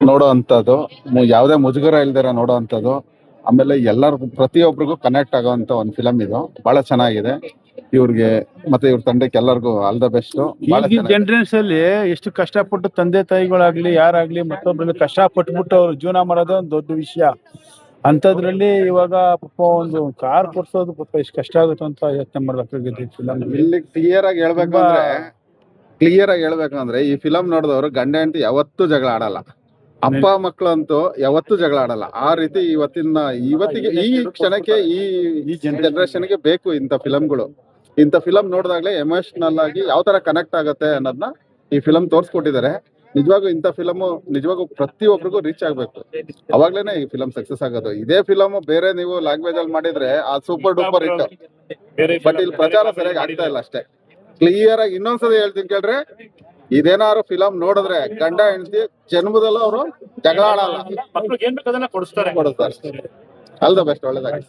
ನೋಡೋ ಅಂತದ್ದು, ಯಾವುದೇ ಮುಜುಗರ ಇಲ್ದಿರ ನೋಡೋ ಅಂತದ್ದು. ಆಮೇಲೆ ಎಲ್ಲರಿಗೂ ಪ್ರತಿಯೊಬ್ಬರಿಗೂ ಕನೆಕ್ಟ್ ಆಗೋಂತ ಒಂದು ಫಿಲಮ್ ಇದು. ಬಹಳ ಚೆನ್ನಾಗಿದೆ. ಇವ್ರಿಗೆ ಮತ್ತೆ ಇವ್ರ ತಂಡಕ್ಕೆ ಎಲ್ಲರಿಗೂ ಆಲ್ ದ ಬೆಸ್ಟ್. ಈಗಿನ ಜನರೇಷನ್ ಅಲ್ಲಿ ಎಷ್ಟು ಕಷ್ಟಪಟ್ಟು ತಂದೆ ತಾಯಿಗಳಾಗ್ಲಿ ಯಾರಾಗ್ಲಿ ಮತ್ತೊಬ್ಬರಲ್ಲಿ ಕಷ್ಟಪಟ್ಬಿಟ್ಟು ಅವ್ರು ಜೀವನ ಮಾಡೋದೇ ಒಂದು ದೊಡ್ಡ ವಿಷಯ. ಅಂತದ್ರಲ್ಲಿ ಇವಾಗ ಪಾಪ ಒಂದು ಕಾರ್ ಕೊಡ್ಸೋದು ಪಾಪ ಎಷ್ಟು ಕಷ್ಟ ಆಗುತ್ತೆ ಅಂತ ಯೋಚನೆ ಮಾಡ್ಬೇಕಾಗಿದೆ ಈ ಫಿಲಮ್. ಇಲ್ಲಿ ಕ್ಲಿಯರ್ ಆಗಿ ಹೇಳ್ಬೇಕಂದ್ರೆ ಈ ಫಿಲಮ್ ನೋಡಿದವರು ಗಂಡ ಹೆಂಡತಿ ಯಾವತ್ತೂ ಜಗಳ ಆಡಲ್ಲ. ಅಪ್ಪ ಮಕ್ಕಳಂತೂ ಯಾವತ್ತೂ ಜಗಳ ಆಡಲ್ಲ. ಆ ರೀತಿ ಇವತ್ತಿಗೆ ಈ ಕ್ಷಣಕ್ಕೆ ಈ ಜನರೇಷನ್ಗೆ ಬೇಕು ಇಂಥ ಫಿಲಮ್ಗಳು. ಇಂಥ ಫಿಲಮ್ ನೋಡಿದಾಗ್ಲೇ ಎಮೋಷನಲ್ ಆಗಿ ಯಾವ ತರ ಕನೆಕ್ಟ್ ಆಗುತ್ತೆ ಅನ್ನೋದನ್ನ ಈ ಫಿಲಮ್ ತೋರಿಸ್ಕೊಟ್ಟಿದ್ದಾರೆ. ನಿಜವಾಗೂ ಇಂಥ ಫಿಲಮ್ ನಿಜವಾಗೂ ಪ್ರತಿಯೊಬ್ಬರಿಗೂ ರೀಚ್ ಆಗ್ಬೇಕು. ಅವಾಗ್ಲೇನೆ ಈ ಫಿಲಮ್ ಸಕ್ಸಸ್ ಆಗೋದು. ಇದೇ ಫಿಲಮ್ ಬೇರೆ ನೀವು ಲ್ಯಾಂಗ್ವೇಜ್ ಅಲ್ಲಿ ಮಾಡಿದ್ರೆ ಆ ಸೂಪರ್ ಡೂಪರ್ ಹಿಟ್. ಬಟ್ ಇಲ್ಲಿ ಪ್ರಚಾರ ಸರಿಯಾಗಿ ಆಗ್ತಾ ಇಲ್ಲ ಅಷ್ಟೇ. ಕ್ಲಿಯರ್ ಆಗಿ ಇನ್ನೊಂದ್ಸತಿ ಹೇಳ್ತೀನಿ ಕೇಳ್ರೆ, ಇದೇನಾದ್ರು ಫಿಲಮ್ ನೋಡಿದ್ರೆ ಗಂಡ ಹೆಂಡತಿ ಜನ್ಮದಲ್ಲೂ ಅವರು ಜಗಳ ಆಡಲ್ಲ, ಕೊಡಿಸ್ತಾರೆ. All the best, ಒಳ್ಳೇದಾಗಿ.